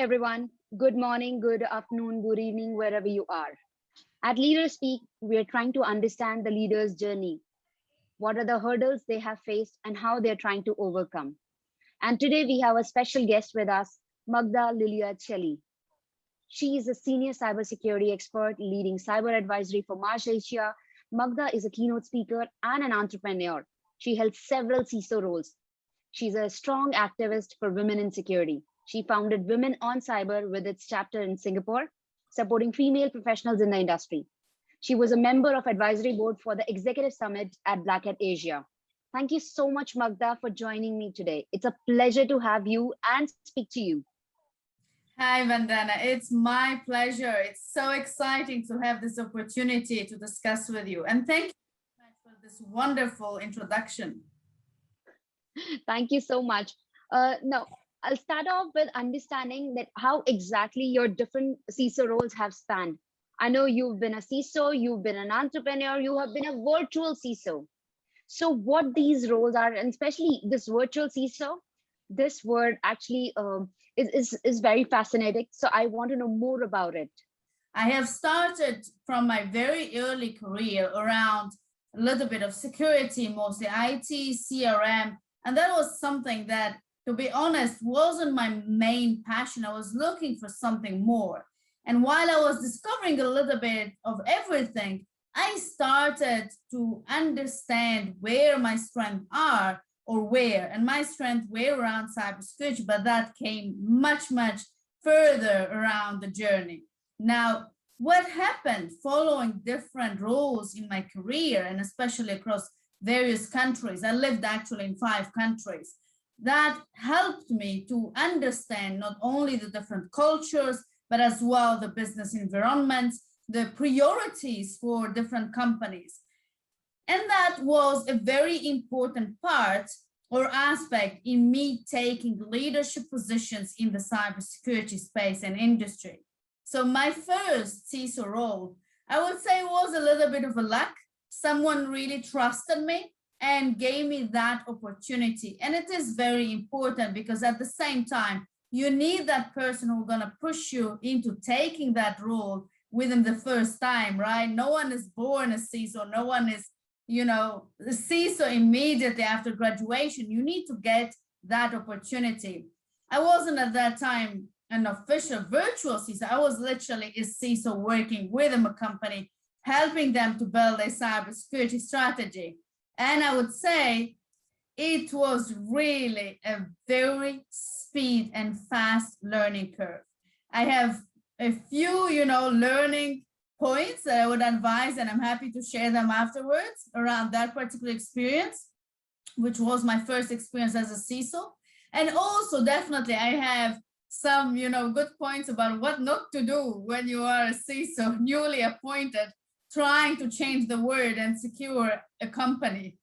everyone. Good morning, good afternoon, good evening, wherever you are. At Leaders Speak, we are trying to understand the leader's journey. What are the hurdles they have faced and how they're trying to overcome? And today we have a special guest with us, Magda Chelly. She is a senior cybersecurity expert leading cyber advisory for Marsh Asia. Magda is a keynote speaker and an entrepreneur. She held several CISO roles. She's a strong activist for women in security. She founded Women on Cyber with its chapter in Singapore, supporting female professionals in the industry. She was a member of advisory board for the Executive Summit at Black Hat Asia. Thank you so much, Magda, for joining me today. It's a pleasure to have you and speak to you. Hi, Vandana. It's my pleasure. It's so exciting to have this opportunity to discuss with you. And thank you so much for this wonderful introduction. Thank you so much. Now, I'll start off with understanding that how exactly your different CISO roles have spanned. I know you've been a CISO, you've been an entrepreneur, you have been a virtual CISO. So what these roles are, and especially this virtual CISO, this word actually is very fascinating. So I want to know more about it. I have started from my very early career around a little bit of security, mostly IT, CRM, and that was something that, to be honest, wasn't my main passion. I was looking for something more. And while I was discovering a little bit of everything, I started to understand where my strengths are and my strengths were around cybersecurity, but that came much, much further around the journey. Now, what happened following different roles in my career, and especially across various countries, I lived actually in 5 countries, that helped me to understand not only the different cultures, but as well the business environments, the priorities for different companies. And that was a very important part or aspect in me taking leadership positions in the cybersecurity space and industry. So my first CISO role, I would say, was a little bit of a luck. Someone really trusted me and gave me that opportunity. And it is very important because at the same time, you need that person who's going to push you into taking that role within the first time, right? No one is born a CISO. No one is, the CISO immediately after graduation. You need to get that opportunity. I wasn't at that time an official virtual CISO. I was literally a CISO working with a company, helping them to build a cybersecurity strategy. And I would say it was really a very speed and fast learning curve. I have a few, learning points that I would advise, and I'm happy to share them afterwards around that particular experience, which was my first experience as a CISO. And also definitely I have some, good points about what not to do when you are a CISO, newly appointed, trying to change the word and secure a company.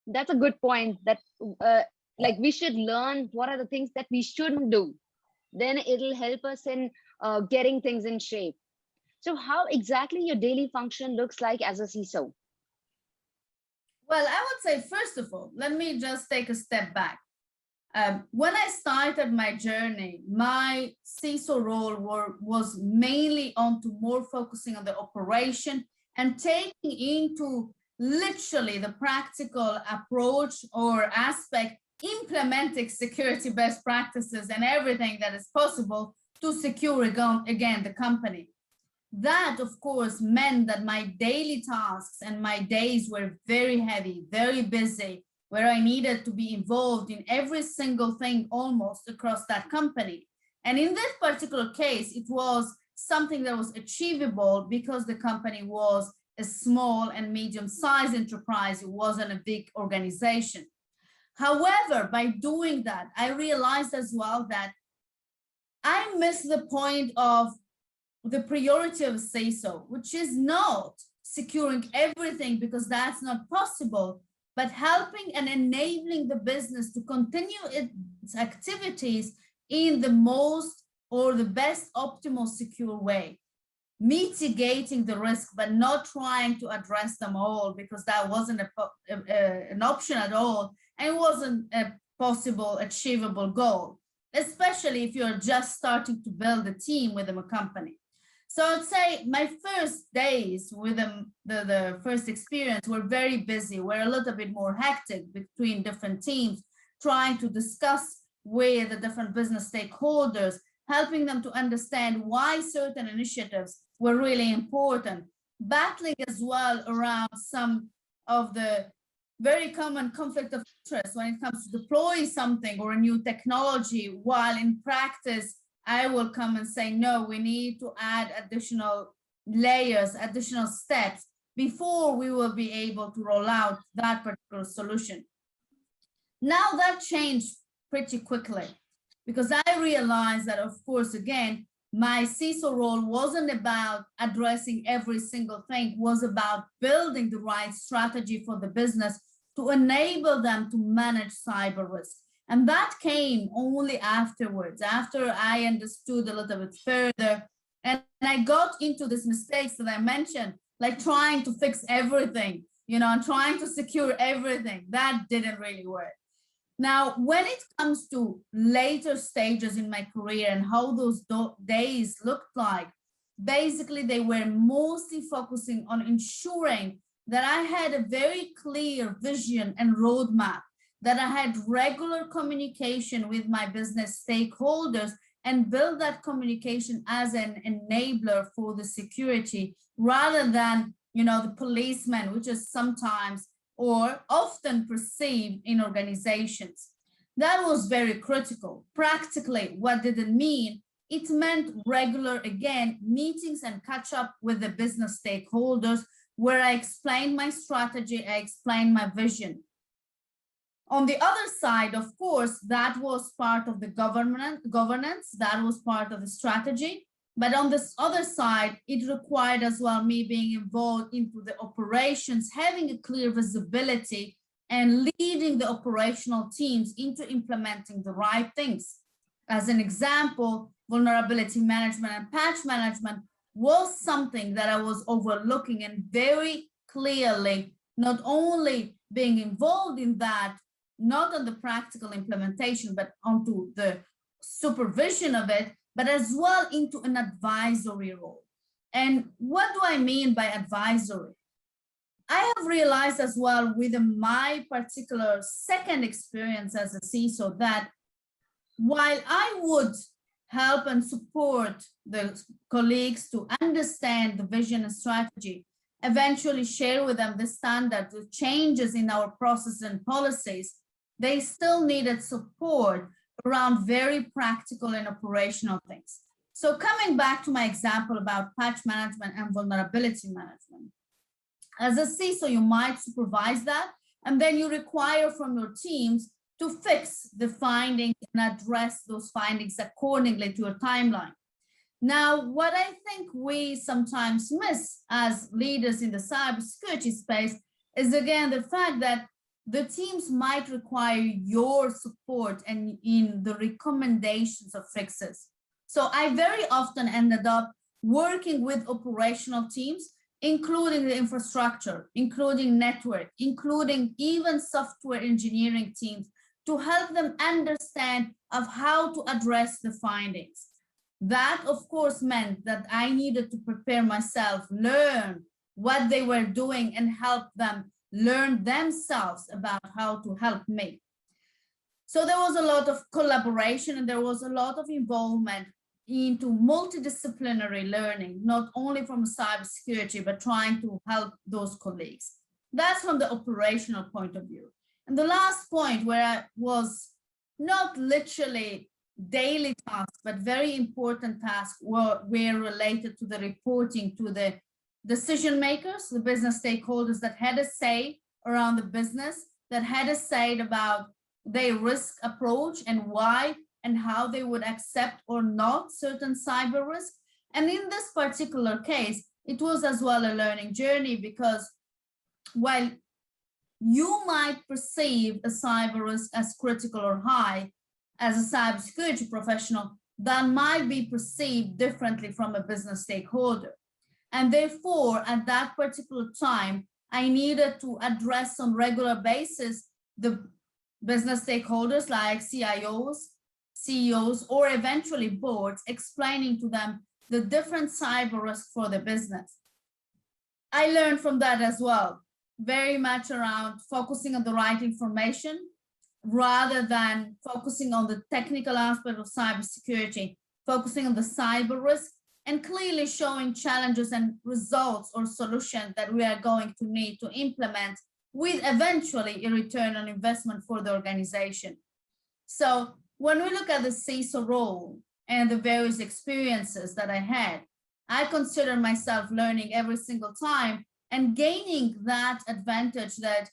That's a good point, that like we should learn what are the things that we shouldn't do. Then it'll help us in getting things in shape. So how exactly your daily function looks like as a CISO? Well, I would say, first of all, let me just take a step back. When I started my journey, my CISO role was mainly onto more focusing on the operation and taking into literally the practical approach or aspect, implementing security best practices and everything that is possible to secure again the company. That, of course, meant that my daily tasks and my days were very heavy, very busy, where I needed to be involved in every single thing almost across that company. And in that particular case, it was something that was achievable because the company was a small and medium-sized enterprise. It wasn't a big organization. However, by doing that, I realized as well that I missed the point of the priority of CISO, which is not securing everything because that's not possible, but helping and enabling the business to continue its activities in the most or the best optimal secure way, mitigating the risk, but not trying to address them all because that wasn't an option at all. And it wasn't a possible achievable goal, especially if you're just starting to build a team within a company. So I'd say my first days with the first experience were very busy, were a little bit more hectic between different teams, trying to discuss with the different business stakeholders, helping them to understand why certain initiatives were really important, battling as well around some of the very common conflict of interest when it comes to deploying something or a new technology, while in practice, I will come and say, no, we need to add additional layers, additional steps before we will be able to roll out that particular solution. Now that changed pretty quickly because I realized that, of course, again, my CISO role wasn't about addressing every single thing, was about building the right strategy for the business to enable them to manage cyber risk. And that came only afterwards, after I understood a little bit further. And I got into these mistakes that I mentioned, like trying to fix everything, and trying to secure everything. That didn't really work. Now, when it comes to later stages in my career and how those days looked like, basically they were mostly focusing on ensuring that I had a very clear vision and roadmap, that I had regular communication with my business stakeholders and build that communication as an enabler for the security rather than, the policeman, which is sometimes or often perceived in organizations. That was very critical. Practically, what did it mean? It meant regular, again, meetings and catch up with the business stakeholders where I explained my strategy, I explained my vision. On the other side, of course, that was part of the governance, that was part of the strategy. But on this other side, it required as well me being involved into the operations, having a clear visibility and leading the operational teams into implementing the right things. As an example, vulnerability management and patch management was something that I was overlooking and very clearly not only being involved in that, not on the practical implementation, but onto the supervision of it, but as well into an advisory role. And what do I mean by advisory? I have realized as well with my particular second experience as a CISO that while I would help and support the colleagues to understand the vision and strategy, eventually share with them the standards, the changes in our processes and policies, they still needed support around very practical and operational things. So coming back to my example about patch management and vulnerability management, as a CISO, you might supervise that, and then you require from your teams to fix the findings and address those findings accordingly to your timeline. Now, what I think we sometimes miss as leaders in the cybersecurity space is, again, the fact that the teams might require your support and in the recommendations of fixes. So I very often ended up working with operational teams, including the infrastructure, including network, including even software engineering teams, to help them understand of how to address the findings. That, of course, meant that I needed to prepare myself, learn what they were doing, and help them learn themselves about how to help me. So there was a lot of collaboration and there was a lot of involvement into multidisciplinary learning, not only from cybersecurity, but trying to help those colleagues. That's from the operational point of view. And the last point where I was not literally daily tasks, but very important tasks were related to the reporting to the decision makers, the business stakeholders that had a say around the business, that had a say about their risk approach and why and how they would accept or not certain cyber risk. And in this particular case, it was as well a learning journey because while you might perceive a cyber risk as critical or high as a cybersecurity professional, that might be perceived differently from a business stakeholder. And therefore, at that particular time, I needed to address on regular basis the business stakeholders like CIOs, CEOs, or eventually boards, explaining to them the different cyber risks for the business. I learned from that as well, very much around focusing on the right information rather than focusing on the technical aspect of cybersecurity, focusing on the cyber risk and clearly showing challenges and results or solutions that we are going to need to implement with eventually a return on investment for the organization. So when we look at the CISO role and the various experiences that I had, I consider myself learning every single time and gaining that advantage that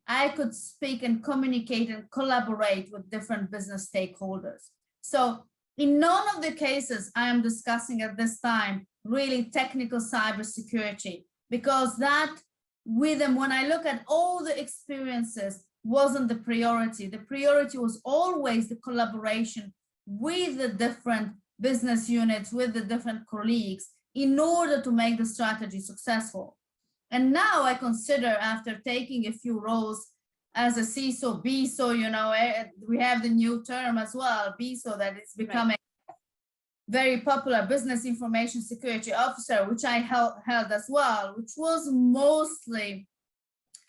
I could speak and communicate and collaborate with different business stakeholders. So in none of the cases I am discussing at this time, really technical cybersecurity, because that with them, when I look at all the experiences, wasn't the priority. The priority was always the collaboration with the different business units, with the different colleagues in order to make the strategy successful. And now I consider, after taking a few roles as a CISO, BISO, we have the new term as well, BISO, that is becoming very popular, Business Information Security Officer, which I held as well, which was mostly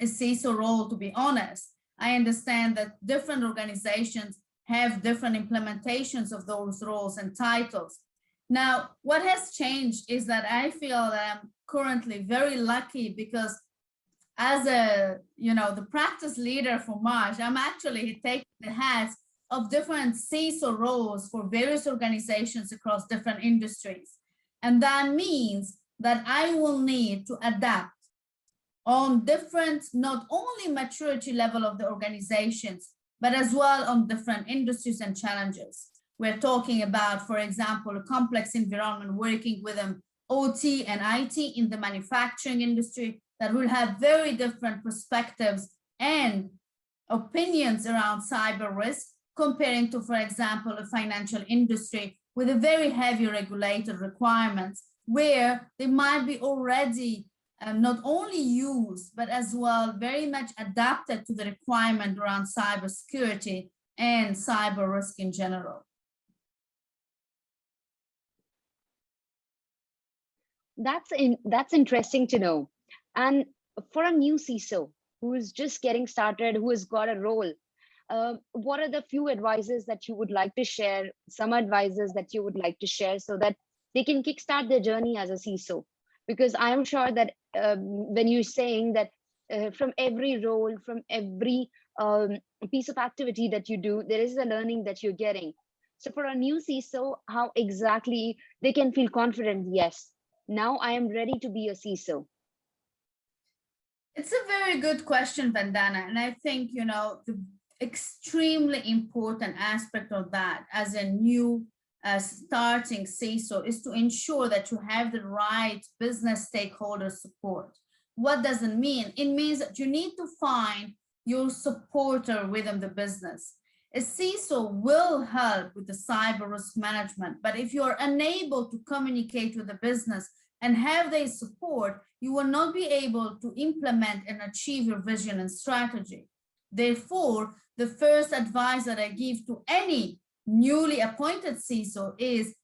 a CISO role, to be honest. I understand that different organizations have different implementations of those roles and titles. Now, what has changed is that I feel that I'm currently very lucky because as the practice leader for Marsh, I'm actually taking the hats of different CISO roles for various organizations across different industries. And that means that I will need to adapt on different, not only maturity level of the organizations, but as well on different industries and challenges. We're talking about, for example, a complex environment working with an OT and IT in the manufacturing industry that will have very different perspectives and opinions around cyber risk, comparing to, for example, a financial industry with a very heavy regulated requirements where they might be already not only used, but as well very much adapted to the requirement around cybersecurity and cyber risk in general. That's interesting to know. And for a new CISO who is just getting started, who has got a role, what are the few advices that you would like to share, some advices that you would like to share so that they can kickstart their journey as a CISO? Because I'm sure that when you're saying that from every role, from every piece of activity that you do, there is a learning that you're getting. So for a new CISO, how exactly they can feel confident, yes, now I am ready to be a CISO? It's a very good question, Vandana. And I think, the extremely important aspect of that as a new starting CISO is to ensure that you have the right business stakeholder support. What does it mean? It means that you need to find your supporter within the business. A CISO will help with the cyber risk management, but if you're unable to communicate with the business and have their support, you will not be able to implement and achieve your vision and strategy. Therefore, the first advice that I give to any newly appointed CISO is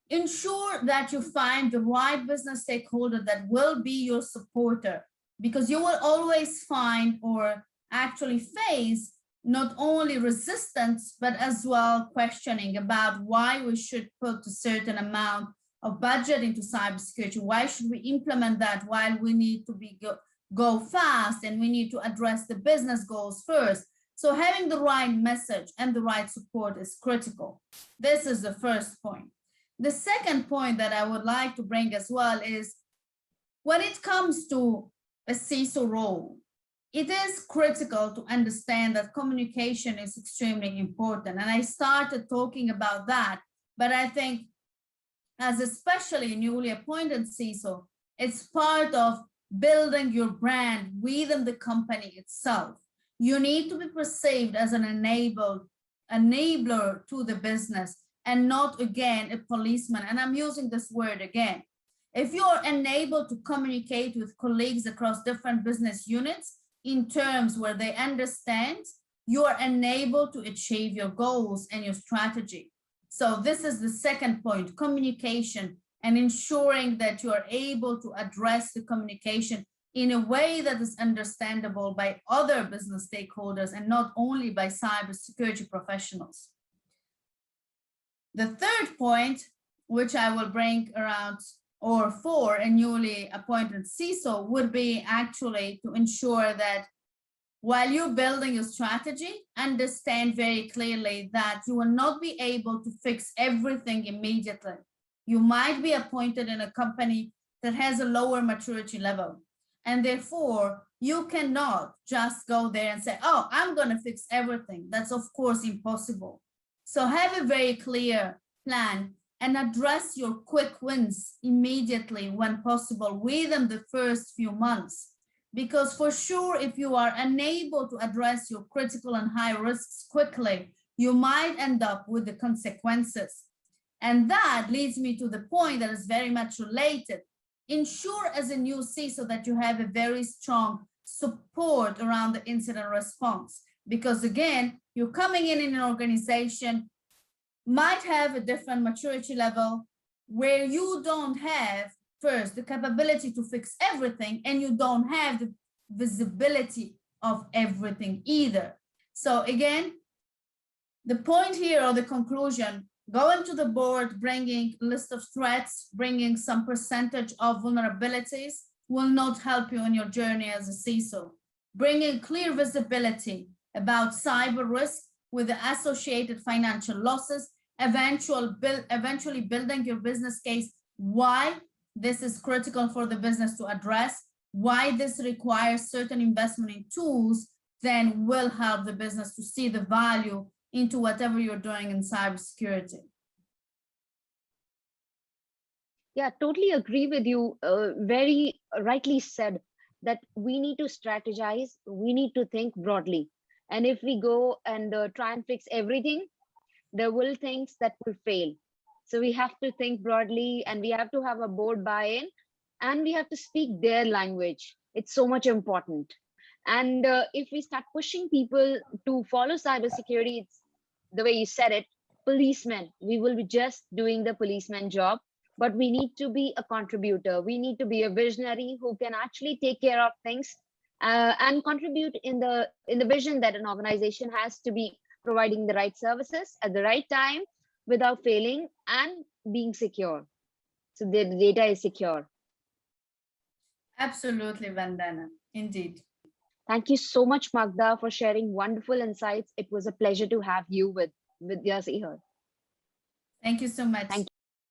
ensure that you find the right business stakeholder that will be your supporter, because you will always find or actually face not only resistance, but as well questioning about why we should put a certain amount of budget into cybersecurity. Why should we implement that while we need to go fast and we need to address the business goals first? So having the right message and the right support is critical. This is the first point. The second point that I would like to bring as well is when it comes to a CISO role, it is critical to understand that communication is extremely important. And I started talking about that, but I think as especially newly appointed CISO, it's part of building your brand within the company itself. You need to be perceived as an enabler to the business and not, again, a policeman. And I'm using this word again. If you're unable to communicate with colleagues across different business units in terms where they understand you are unable to achieve your goals and your strategy. So this is the second point, communication, and ensuring that you are able to address the communication in a way that is understandable by other business stakeholders and not only by cybersecurity professionals. The third point, which I will bring around or for a newly appointed CISO, would be actually to ensure that while you're building your strategy, understand very clearly that you will not be able to fix everything immediately. You might be appointed in a company that has a lower maturity level, and therefore you cannot just go there and say, oh, I'm going to fix everything. That's of course impossible. So have a very clear plan and address your quick wins immediately when possible within the first few months. Because for sure, if you are unable to address your critical and high risks quickly, you might end up with the consequences. And that leads me to the point that is very much related. Ensure as a new CISO that you have a very strong support around the incident response. Because again, you're coming in an organization, might have a different maturity level where you don't have first the capability to fix everything, and you don't have the visibility of everything either. So again, the point here or the conclusion, going to the board, bringing a list of threats, bringing some percentage of vulnerabilities will not help you in your journey as a CISO. Bringing clear visibility about cyber risk with the associated financial losses, eventually building your business case, why this is critical for the business to address, why this requires certain investment in tools, then will help the business to see the value into whatever you're doing in cybersecurity. Yeah, totally agree with you. Very rightly said that we need to strategize, we need to think broadly. And if we go and try and fix everything, there will things that will fail. So we have to think broadly, and we have to have a board buy-in, and we have to speak their language. It's so much important. And if we start pushing people to follow cybersecurity, it's the way you said it, policemen. We will be just doing the policeman job, but we need to be a contributor. We need to be a visionary who can actually take care of things and contribute in the vision that an organization has to be providing the right services at the right time without failing and being secure. So the data is secure. Absolutely, Vandana. Indeed. Thank you so much, Magda, for sharing wonderful insights. It was a pleasure to have you with us here. Thank you so much. Thank you.